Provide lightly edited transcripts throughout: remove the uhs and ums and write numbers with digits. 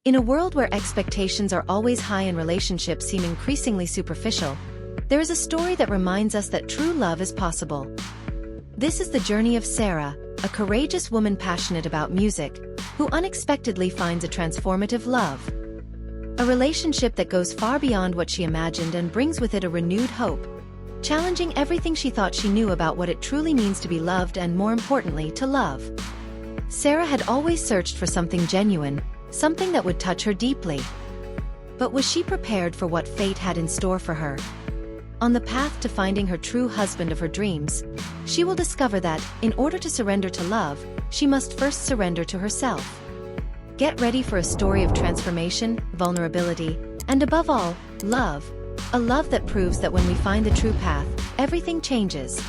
In a world where expectations are always high and relationships seem increasingly superficial, there is a story that reminds us that true love is possible. This is the journey of Sarah, a courageous woman passionate about music, who unexpectedly finds a transformative love. A relationship that goes far beyond what she imagined and brings with it a renewed hope, challenging everything she thought she knew about what it truly means to be loved and, more importantly, to love. Sarah had always searched for something genuine, something that would touch her deeply. But was she prepared for what fate had in store for her? On the path to finding her true husband of her dreams, she will discover that, in order to surrender to love, she must first surrender to herself. Get ready for a story of transformation, vulnerability, and above all, love. A love that proves that when we find the true path, everything changes.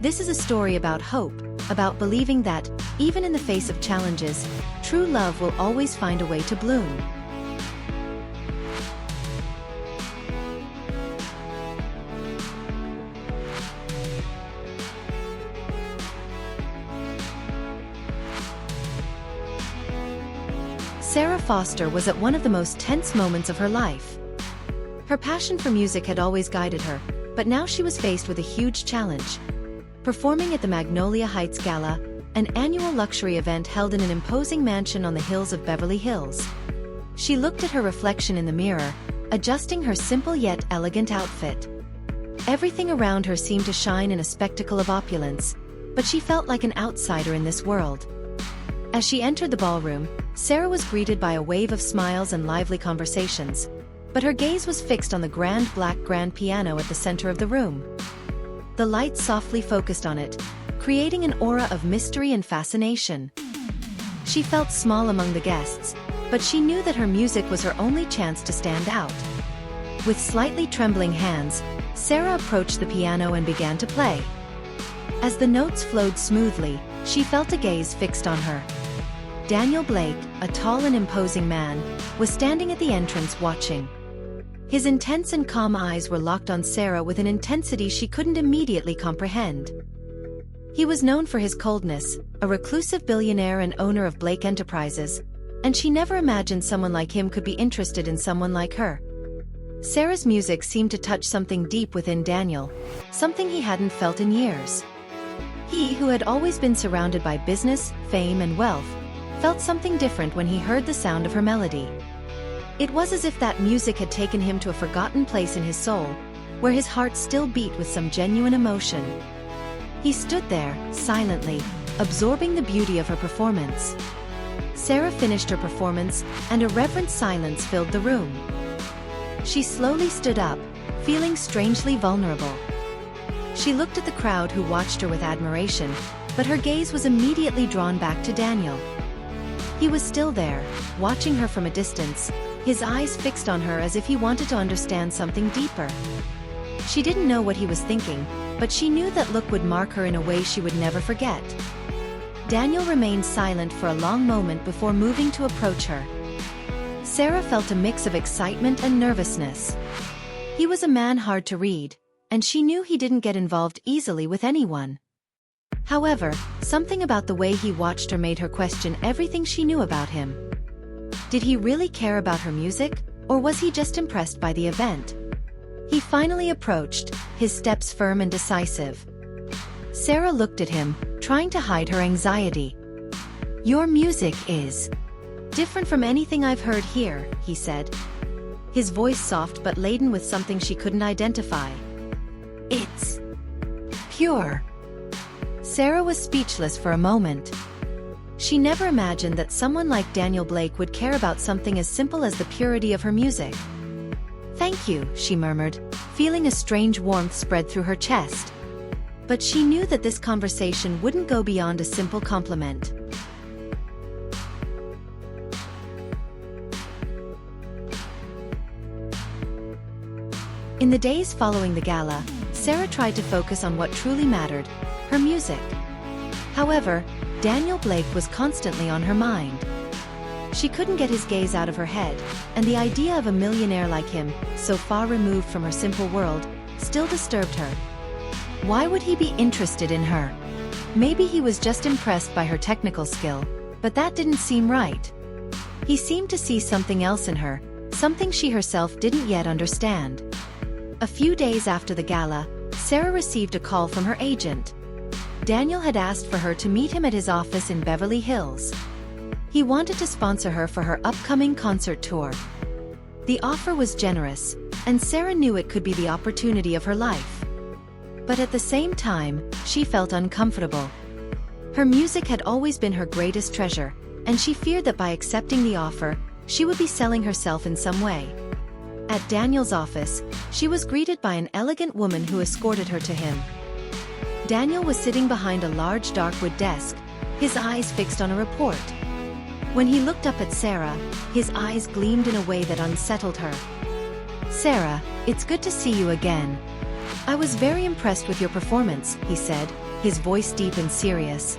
This is a story about hope, about believing that, even in the face of challenges, true love will always find a way to bloom. Sarah Foster was at one of the most tense moments of her life. Her passion for music had always guided her, but now she was faced with a huge challenge. Performing at the Magnolia Heights Gala, an annual luxury event held in an imposing mansion on the hills of Beverly Hills. She looked at her reflection in the mirror, adjusting her simple yet elegant outfit. Everything around her seemed to shine in a spectacle of opulence, but she felt like an outsider in this world. As she entered the ballroom, Sarah was greeted by a wave of smiles and lively conversations, but her gaze was fixed on the grand black grand piano at the center of the room. The light softly focused on it, creating an aura of mystery and fascination. She felt small among the guests, but she knew that her music was her only chance to stand out. With slightly trembling hands, Sarah approached the piano and began to play. As the notes flowed smoothly, she felt a gaze fixed on her. Daniel Blake, a tall and imposing man, was standing at the entrance watching. His intense and calm eyes were locked on Sarah with an intensity she couldn't immediately comprehend. He was known for his coldness, a reclusive billionaire and owner of Blake Enterprises, and she never imagined someone like him could be interested in someone like her. Sarah's music seemed to touch something deep within Daniel, something he hadn't felt in years. He, who had always been surrounded by business, fame, and wealth, felt something different when he heard the sound of her melody. It was as if that music had taken him to a forgotten place in his soul, where his heart still beat with some genuine emotion. He stood there, silently, absorbing the beauty of her performance. Sarah finished her performance, and a reverent silence filled the room. She slowly stood up, feeling strangely vulnerable. She looked at the crowd who watched her with admiration, but her gaze was immediately drawn back to Daniel. He was still there, watching her from a distance, his eyes fixed on her as if he wanted to understand something deeper. She didn't know what he was thinking, but she knew that look would mark her in a way she would never forget. Daniel remained silent for a long moment before moving to approach her. Sarah felt a mix of excitement and nervousness. He was a man hard to read, and she knew he didn't get involved easily with anyone. However, something about the way he watched her made her question everything she knew about him. Did he really care about her music, or was he just impressed by the event? He finally approached, his steps firm and decisive. Sarah looked at him, trying to hide her anxiety. "Your music is different from anything I've heard here," he said. His voice soft but laden with something she couldn't identify. "It's pure." Sarah was speechless for a moment. She never imagined that someone like Daniel Blake would care about something as simple as the purity of her music. "Thank you," she murmured, feeling a strange warmth spread through her chest. But she knew that this conversation wouldn't go beyond a simple compliment. In the days following the gala, Sarah tried to focus on what truly mattered, her music. However, Daniel Blake was constantly on her mind. She couldn't get his gaze out of her head, and the idea of a millionaire like him, so far removed from her simple world, still disturbed her. Why would he be interested in her? Maybe he was just impressed by her technical skill, but that didn't seem right. He seemed to see something else in her, something she herself didn't yet understand. A few days after the gala, Sarah received a call from her agent. Daniel had asked for her to meet him at his office in Beverly Hills. He wanted to sponsor her for her upcoming concert tour. The offer was generous, and Sarah knew it could be the opportunity of her life. But at the same time, she felt uncomfortable. Her music had always been her greatest treasure, and she feared that by accepting the offer, she would be selling herself in some way. At Daniel's office, she was greeted by an elegant woman who escorted her to him. Daniel was sitting behind a large dark wood desk, his eyes fixed on a report. When he looked up at Sarah, his eyes gleamed in a way that unsettled her. "Sarah, it's good to see you again. I was very impressed with your performance," he said, his voice deep and serious.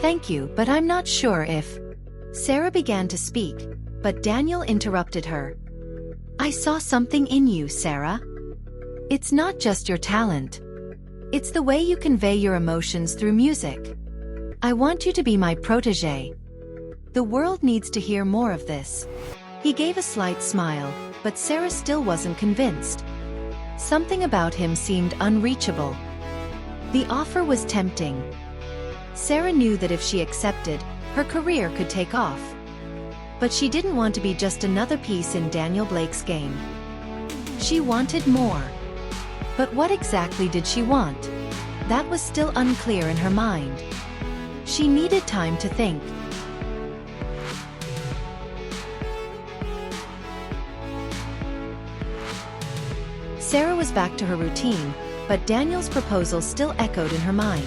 "Thank you, but I'm not sure if..." Sarah began to speak, but Daniel interrupted her. "I saw something in you, Sarah. It's not just your talent. It's the way you convey your emotions through music. I want you to be my protégé. The world needs to hear more of this." He gave a slight smile, but Sarah still wasn't convinced. Something about him seemed unreachable. The offer was tempting. Sarah knew that if she accepted, her career could take off. But she didn't want to be just another piece in Daniel Blake's game. She wanted more. But what exactly did she want? That was still unclear in her mind. She needed time to think. Sarah was back to her routine, but Daniel's proposal still echoed in her mind.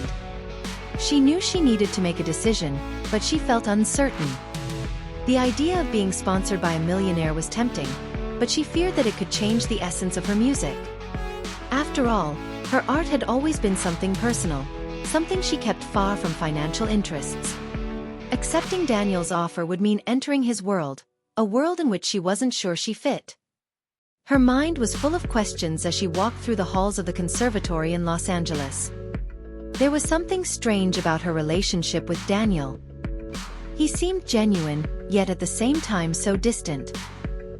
She knew she needed to make a decision, but she felt uncertain. The idea of being sponsored by a millionaire was tempting, but she feared that it could change the essence of her music. After all, her art had always been something personal, something she kept far from financial interests. Accepting Daniel's offer would mean entering his world, a world in which she wasn't sure she fit. Her mind was full of questions as she walked through the halls of the conservatory in Los Angeles. There was something strange about her relationship with Daniel. He seemed genuine, yet at the same time so distant.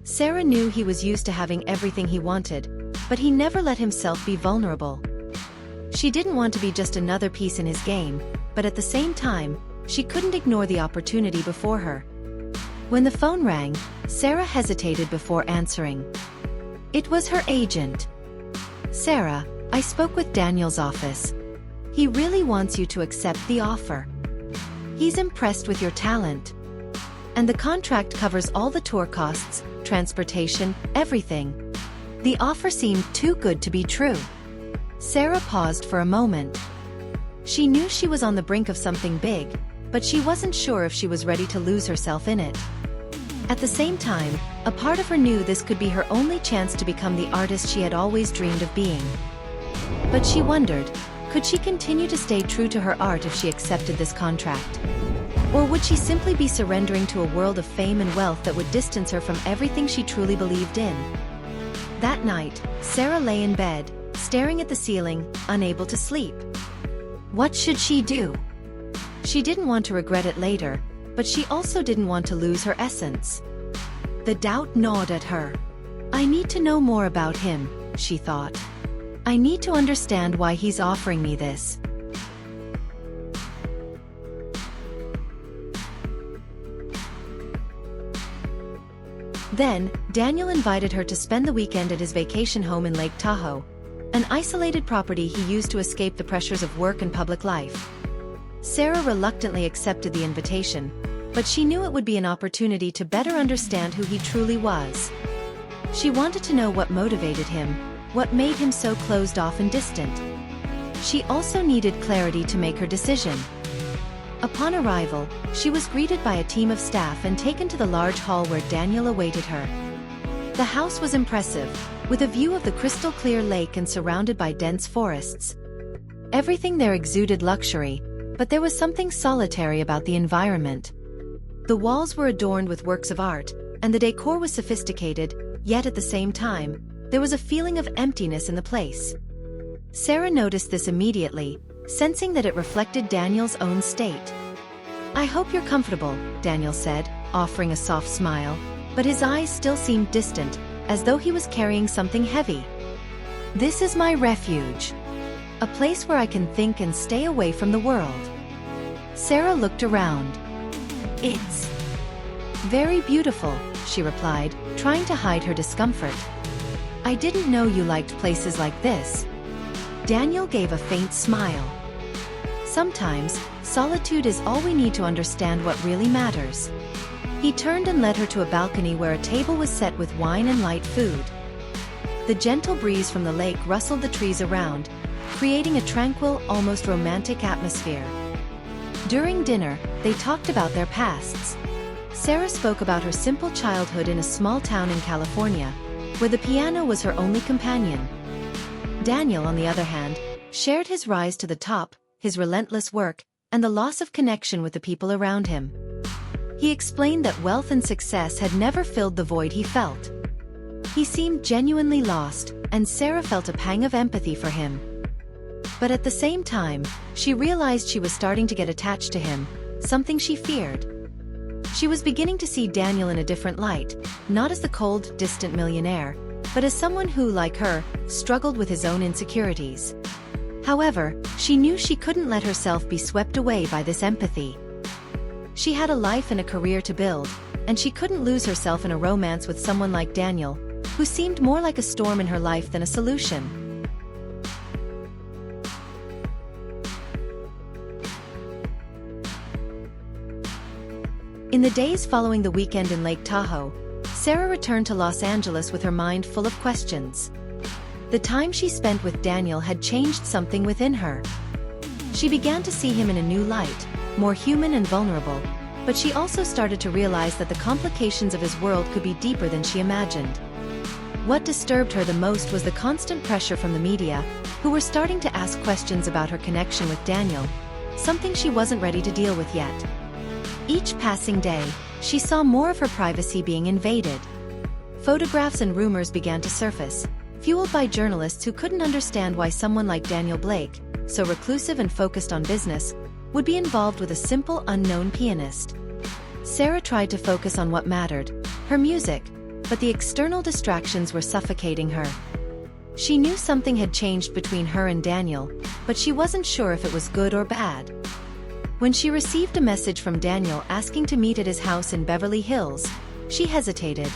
Sarah knew he was used to having everything he wanted, but he never let himself be vulnerable. She didn't want to be just another piece in his game, but at the same time, she couldn't ignore the opportunity before her. When the phone rang, Sarah hesitated before answering. It was her agent. "Sarah, I spoke with Daniel's office. He really wants you to accept the offer. He's impressed with your talent. And the contract covers all the tour costs, transportation, everything." The offer seemed too good to be true. Sarah paused for a moment. She knew she was on the brink of something big, but she wasn't sure if she was ready to lose herself in it. At the same time, a part of her knew this could be her only chance to become the artist she had always dreamed of being. But she wondered, could she continue to stay true to her art if she accepted this contract? Or would she simply be surrendering to a world of fame and wealth that would distance her from everything she truly believed in? That night, Sarah lay in bed, staring at the ceiling, unable to sleep. What should she do? She didn't want to regret it later, but she also didn't want to lose her essence. The doubt gnawed at her. "I need to know more about him," she thought. "I need to understand why he's offering me this." Then, Daniel invited her to spend the weekend at his vacation home in Lake Tahoe, an isolated property he used to escape the pressures of work and public life. Sarah reluctantly accepted the invitation, but she knew it would be an opportunity to better understand who he truly was. She wanted to know what motivated him, what made him so closed off and distant. She also needed clarity to make her decision. Upon arrival, she was greeted by a team of staff and taken to the large hall where Daniel awaited her. The house was impressive, with a view of the crystal-clear lake and surrounded by dense forests. Everything there exuded luxury, but there was something solitary about the environment. The walls were adorned with works of art, and the decor was sophisticated, yet at the same time, there was a feeling of emptiness in the place. Sarah noticed this immediately, sensing that it reflected Daniel's own state. "I hope you're comfortable," Daniel said, offering a soft smile, but his eyes still seemed distant, as though he was carrying something heavy. "This is my refuge. A place where I can think and stay away from the world." Sarah looked around. "It's very beautiful," she replied, trying to hide her discomfort. "I didn't know you liked places like this." Daniel gave a faint smile. "Sometimes, solitude is all we need to understand what really matters." He turned and led her to a balcony where a table was set with wine and light food. The gentle breeze from the lake rustled the trees around, creating a tranquil, almost romantic atmosphere. During dinner, they talked about their pasts. Sarah spoke about her simple childhood in a small town in California, where the piano was her only companion. Daniel, on the other hand, shared his rise to the top, his relentless work, and the loss of connection with the people around him. He explained that wealth and success had never filled the void he felt. He seemed genuinely lost, and Sarah felt a pang of empathy for him. But at the same time, she realized she was starting to get attached to him, something she feared. She was beginning to see Daniel in a different light, not as the cold, distant millionaire, but as someone who, like her, struggled with his own insecurities. However, she knew she couldn't let herself be swept away by this empathy. She had a life and a career to build, and she couldn't lose herself in a romance with someone like Daniel, who seemed more like a storm in her life than a solution. In the days following the weekend in Lake Tahoe, Sarah returned to Los Angeles with her mind full of questions. The time she spent with Daniel had changed something within her. She began to see him in a new light, more human and vulnerable, but she also started to realize that the complications of his world could be deeper than she imagined. What disturbed her the most was the constant pressure from the media, who were starting to ask questions about her connection with Daniel, something she wasn't ready to deal with yet. Each passing day, she saw more of her privacy being invaded. Photographs and rumors began to surface, fueled by journalists who couldn't understand why someone like Daniel Blake, so reclusive and focused on business, would be involved with a simple unknown pianist. Sarah tried to focus on what mattered, her music, but the external distractions were suffocating her. She knew something had changed between her and Daniel, but she wasn't sure if it was good or bad. When she received a message from Daniel asking to meet at his house in Beverly Hills, she hesitated.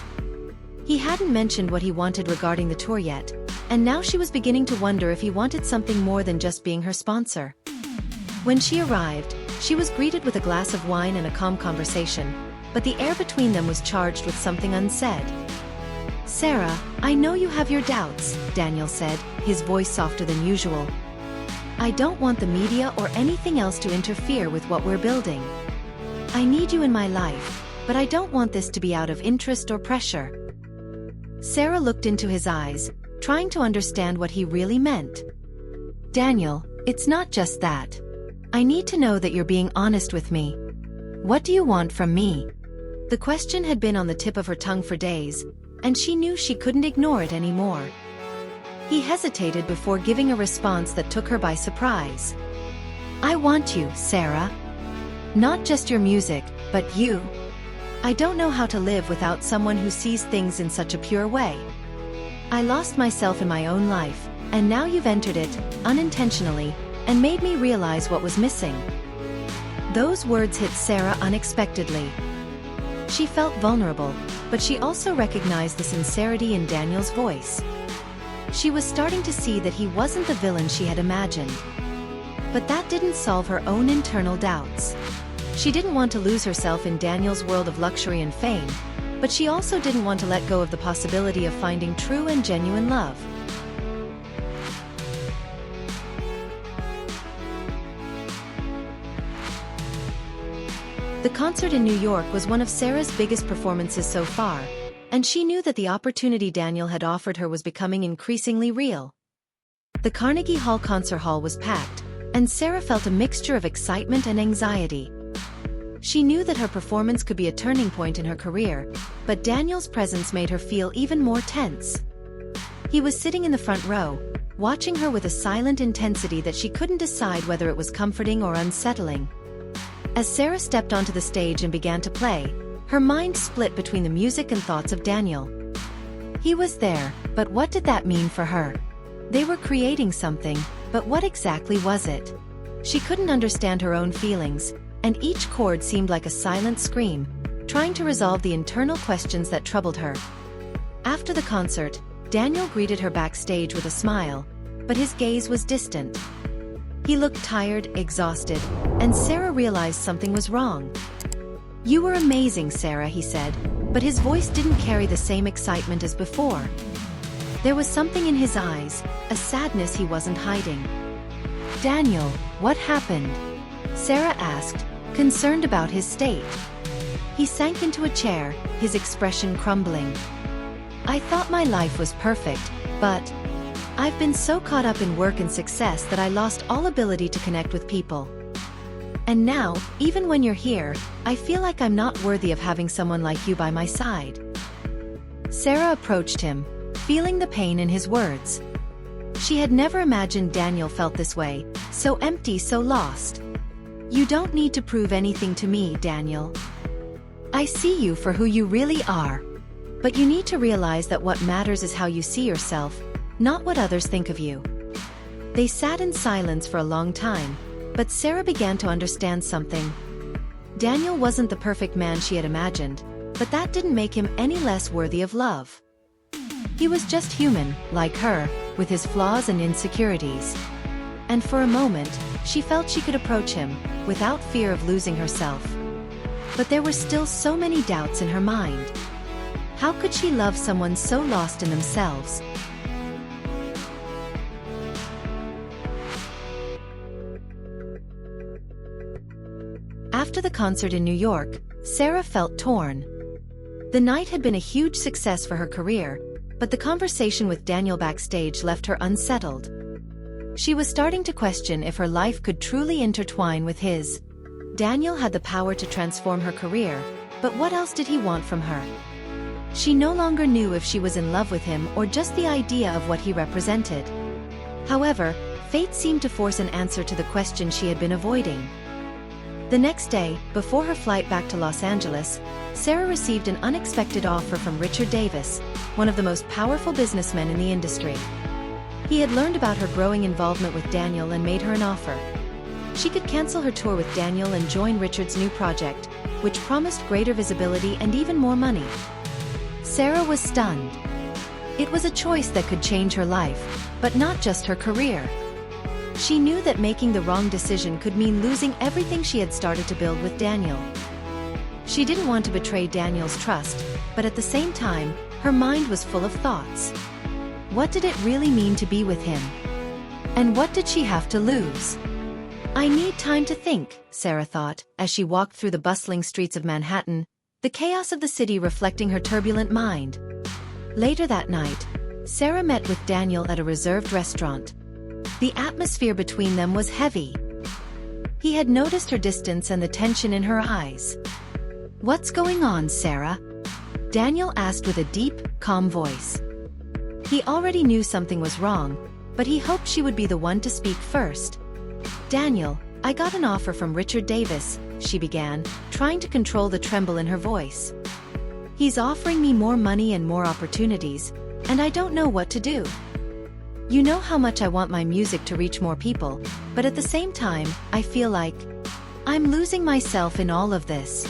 He hadn't mentioned what he wanted regarding the tour yet, and now she was beginning to wonder if he wanted something more than just being her sponsor. When she arrived, she was greeted with a glass of wine and a calm conversation, but the air between them was charged with something unsaid. "Sarah, I know you have your doubts," Daniel said, his voice softer than usual. "I don't want the media or anything else to interfere with what we're building. I need you in my life, but I don't want this to be out of interest or pressure." Sarah looked into his eyes, trying to understand what he really meant. "Daniel, it's not just that. I need to know that you're being honest with me. What do you want from me?" The question had been on the tip of her tongue for days, and she knew she couldn't ignore it anymore. He hesitated before giving a response that took her by surprise. "I want you, Sarah. Not just your music, but you. I don't know how to live without someone who sees things in such a pure way. I lost myself in my own life, and now you've entered it, unintentionally, and made me realize what was missing." Those words hit Sarah unexpectedly. She felt vulnerable, but she also recognized the sincerity in Daniel's voice. She was starting to see that he wasn't the villain she had imagined. But that didn't solve her own internal doubts. She didn't want to lose herself in Daniel's world of luxury and fame, but she also didn't want to let go of the possibility of finding true and genuine love. The concert in New York was one of Sarah's biggest performances so far, and she knew that the opportunity Daniel had offered her was becoming increasingly real. The Carnegie Hall concert hall was packed, and Sarah felt a mixture of excitement and anxiety. She knew that her performance could be a turning point in her career, but Daniel's presence made her feel even more tense. He was sitting in the front row, watching her with a silent intensity that she couldn't decide whether it was comforting or unsettling. As Sarah stepped onto the stage and began to play, Her mind split between the music and thoughts of Daniel. He was there, but what did that mean for her? They were creating something, but what exactly was it? She couldn't understand her own feelings, and each chord seemed like a silent scream, trying to resolve the internal questions that troubled her. After the concert, Daniel greeted her backstage with a smile, but his gaze was distant. He looked tired, exhausted, and Sarah realized something was wrong. "You were amazing, Sarah," he said, but his voice didn't carry the same excitement as before. There was something in his eyes, a sadness he wasn't hiding. "Daniel, what happened?" Sarah asked, concerned about his state. He sank into a chair, his expression crumbling. "I thought my life was perfect, but I've been so caught up in work and success that I lost all ability to connect with people. And now, even when you're here, I feel like I'm not worthy of having someone like you by my side." Sarah approached him, feeling the pain in his words. She had never imagined Daniel felt this way, so empty, so lost. "You don't need to prove anything to me, Daniel. I see you for who you really are. But you need to realize that what matters is how you see yourself, not what others think of you." They sat in silence for a long time, but Sarah began to understand something. Daniel wasn't the perfect man she had imagined, but that didn't make him any less worthy of love. He was just human, like her, with his flaws and insecurities. And for a moment, she felt she could approach him, without fear of losing herself. But there were still so many doubts in her mind. How could she love someone so lost in themselves? After the concert in New York, Sarah felt torn. The night had been a huge success for her career, but the conversation with Daniel backstage left her unsettled. She was starting to question if her life could truly intertwine with his. Daniel had the power to transform her career, but what else did he want from her? She no longer knew if she was in love with him or just the idea of what he represented. However, fate seemed to force an answer to the question she had been avoiding. The next day, before her flight back to Los Angeles, Sarah received an unexpected offer from Richard Davis, one of the most powerful businessmen in the industry. He had learned about her growing involvement with Daniel and made her an offer. She could cancel her tour with Daniel and join Richard's new project, which promised greater visibility and even more money. Sarah was stunned. It was a choice that could change her life, but not just her career. She knew that making the wrong decision could mean losing everything she had started to build with Daniel. She didn't want to betray Daniel's trust, but at the same time, her mind was full of thoughts. What did it really mean to be with him? And what did she have to lose? "I need time to think," Sarah thought, as she walked through the bustling streets of Manhattan, the chaos of the city reflecting her turbulent mind. Later that night, Sarah met with Daniel at a reserved restaurant. The atmosphere between them was heavy. He had noticed her distance and the tension in her eyes. "What's going on, Sarah?" Daniel asked with a deep, calm voice. He already knew something was wrong, but he hoped she would be the one to speak first. "Daniel, I got an offer from Richard Davis," she began, trying to control the tremble in her voice. "He's offering me more money and more opportunities, and I don't know what to do. You know how much I want my music to reach more people, but at the same time, I feel like I'm losing myself in all of this."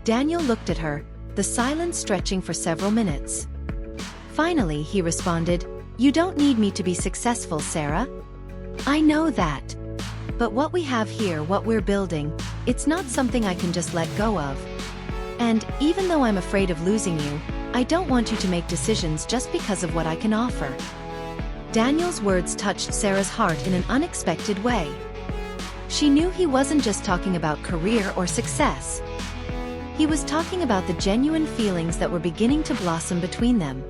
Daniel looked at her, the silence stretching for several minutes. Finally, he responded, "You don't need me to be successful, Sarah. I know that. But what we have here, what we're building, it's not something I can just let go of. And, even though I'm afraid of losing you, I don't want you to make decisions just because of what I can offer." Daniel's words touched Sarah's heart in an unexpected way. She knew he wasn't just talking about career or success. He was talking about the genuine feelings that were beginning to blossom between them.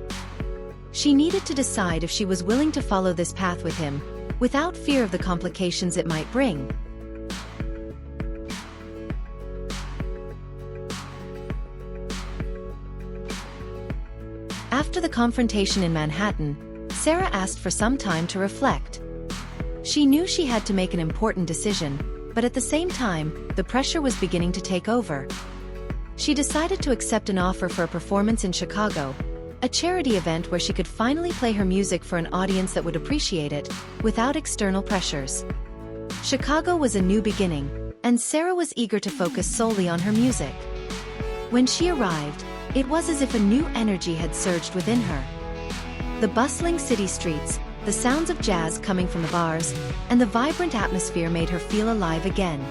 She needed to decide if she was willing to follow this path with him, without fear of the complications it might bring. After the confrontation in Manhattan, Sarah asked for some time to reflect. She knew she had to make an important decision, but at the same time, the pressure was beginning to take over. she decided to accept an offer for a performance in Chicago, a charity event where she could finally play her music for an audience that would appreciate it, without external pressures. Chicago was a new beginning, and Sarah was eager to focus solely on her music. When she arrived, it was as if a new energy had surged within her. The bustling city streets, the sounds of jazz coming from the bars, and the vibrant atmosphere made her feel alive again.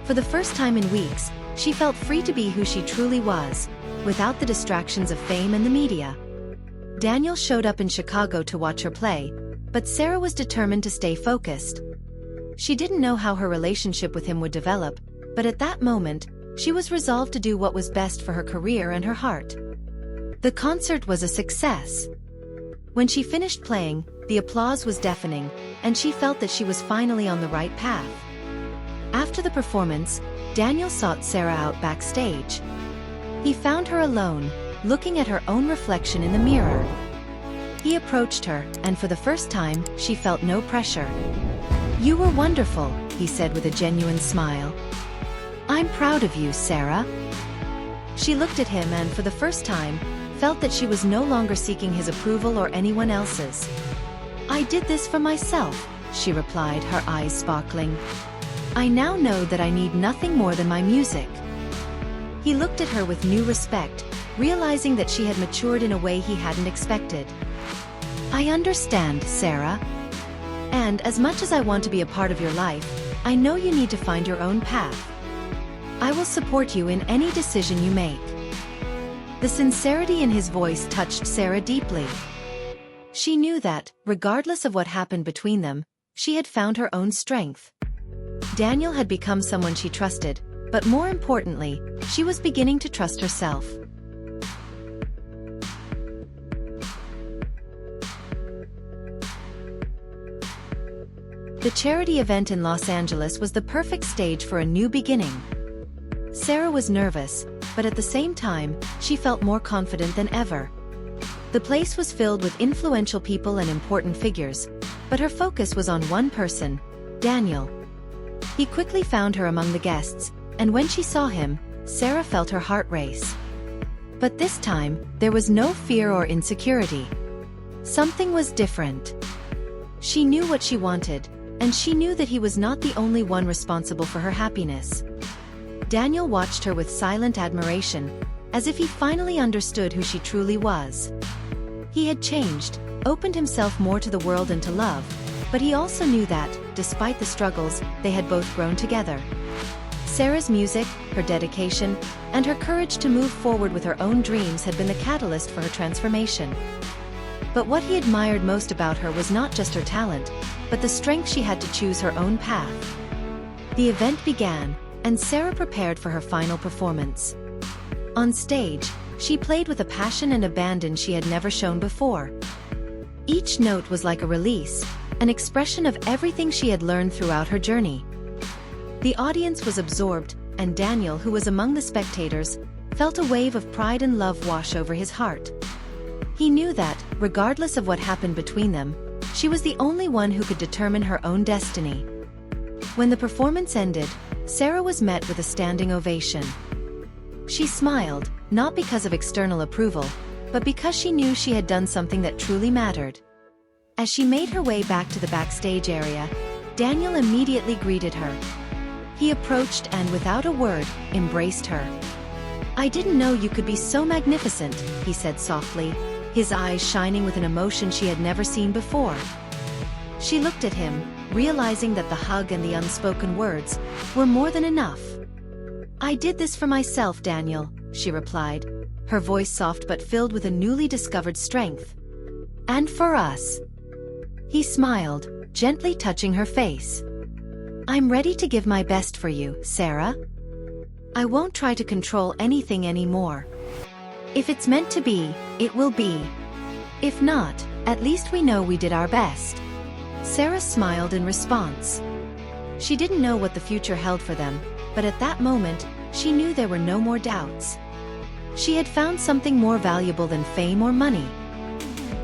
For the first time in weeks, she felt free to be who she truly was, without the distractions of fame and the media. Daniel showed up in Chicago to watch her play, but Sarah was determined to stay focused. She didn't know how her relationship with him would develop, but at that moment, she was resolved to do what was best for her career and her heart. The concert was a success. When she finished playing, the applause was deafening, and she felt that she was finally on the right path. After the performance, Daniel sought Sarah out backstage. He found her alone, looking at her own reflection in the mirror. He approached her, and for the first time, she felt no pressure. "You were wonderful," he said with a genuine smile. "I'm proud of you, Sarah." She looked at him and, for the first time, felt that she was no longer seeking his approval or anyone else's. "I did this for myself," she replied, her eyes sparkling. "I now know that I need nothing more than my music." He looked at her with new respect, realizing that she had matured in a way he hadn't expected. "I understand, Sarah. And as much as I want to be a part of your life, I know you need to find your own path. I will support you in any decision you make." The sincerity in his voice touched Sarah deeply. She knew that, regardless of what happened between them, she had found her own strength. Daniel had become someone she trusted, but more importantly, she was beginning to trust herself. The charity event in Los Angeles was the perfect stage for a new beginning. Sarah was nervous, but at the same time, she felt more confident than ever. The place was filled with influential people and important figures, but her focus was on one person, Daniel. He quickly found her among the guests, and when she saw him, Sarah felt her heart race. But this time, there was no fear or insecurity. Something was different. She knew what she wanted, and she knew that he was not the only one responsible for her happiness. Daniel watched her with silent admiration, as if he finally understood who she truly was. He had changed, opened himself more to the world and to love, but he also knew that, despite the struggles, they had both grown together. Sarah's music, her dedication, and her courage to move forward with her own dreams had been the catalyst for her transformation. But what he admired most about her was not just her talent, but the strength she had to choose her own path. The event began, and Sarah prepared for her final performance. On stage, she played with a passion and abandon she had never shown before. Each note was like a release, an expression of everything she had learned throughout her journey. The audience was absorbed, and Daniel, who was among the spectators, felt a wave of pride and love wash over his heart. He knew that, regardless of what happened between them, she was the only one who could determine her own destiny. When the performance ended, Sarah was met with a standing ovation. She smiled, not because of external approval, but because she knew she had done something that truly mattered. As she made her way back to the backstage area, Daniel immediately greeted her. He approached and, without a word, embraced her. "I didn't know you could be so magnificent," he said softly, his eyes shining with an emotion she had never seen before. She looked at him, realizing that the hug and the unspoken words were more than enough. "I did this for myself, Daniel," she replied, her voice soft but filled with a newly discovered strength. "And for us." He smiled, gently touching her face. "I'm ready to give my best for you, Sarah. I won't try to control anything anymore. If it's meant to be, it will be. If not, at least we know we did our best." Sarah smiled in response. She didn't know what the future held for them, but at that moment, she knew there were no more doubts. She had found something more valuable than fame or money.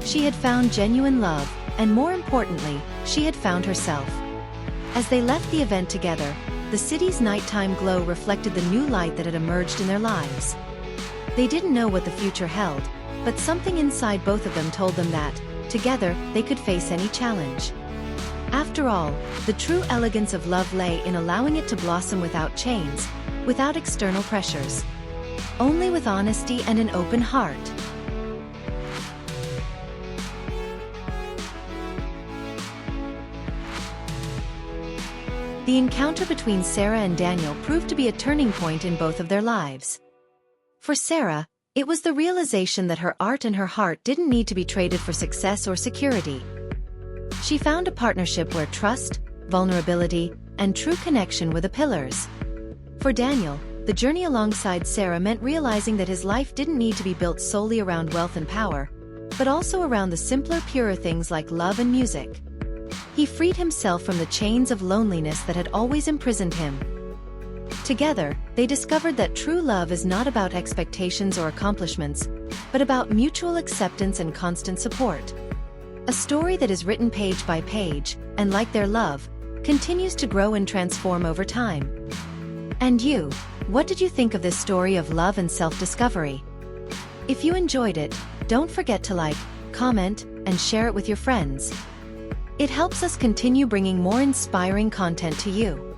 She had found genuine love, and more importantly, she had found herself. As they left the event together, the city's nighttime glow reflected the new light that had emerged in their lives. They didn't know what the future held, but something inside both of them told them that, together, they could face any challenge. After all, the true elegance of love lay in allowing it to blossom without chains, without external pressures. Only with honesty and an open heart. The encounter between Sarah and Daniel proved to be a turning point in both of their lives. For Sarah, it was the realization that her art and her heart didn't need to be traded for success or security. She found a partnership where trust, vulnerability, and true connection were the pillars. For Daniel, the journey alongside Sarah meant realizing that his life didn't need to be built solely around wealth and power, but also around the simpler, purer things like love and music. He freed himself from the chains of loneliness that had always imprisoned him. Together, they discovered that true love is not about expectations or accomplishments, but about mutual acceptance and constant support. A story that is written page by page, and like their love, continues to grow and transform over time. And you, what did you think of this story of love and self-discovery? If you enjoyed it, don't forget to like, comment, and share it with your friends. It helps us continue bringing more inspiring content to you.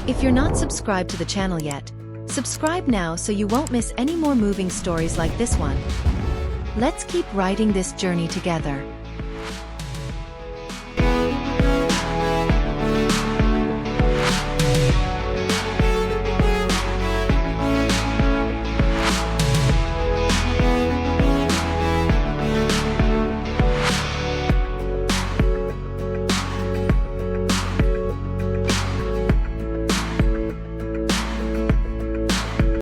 If you're not subscribed to the channel yet, subscribe now so you won't miss any more moving stories like this one. Let's keep writing this journey together.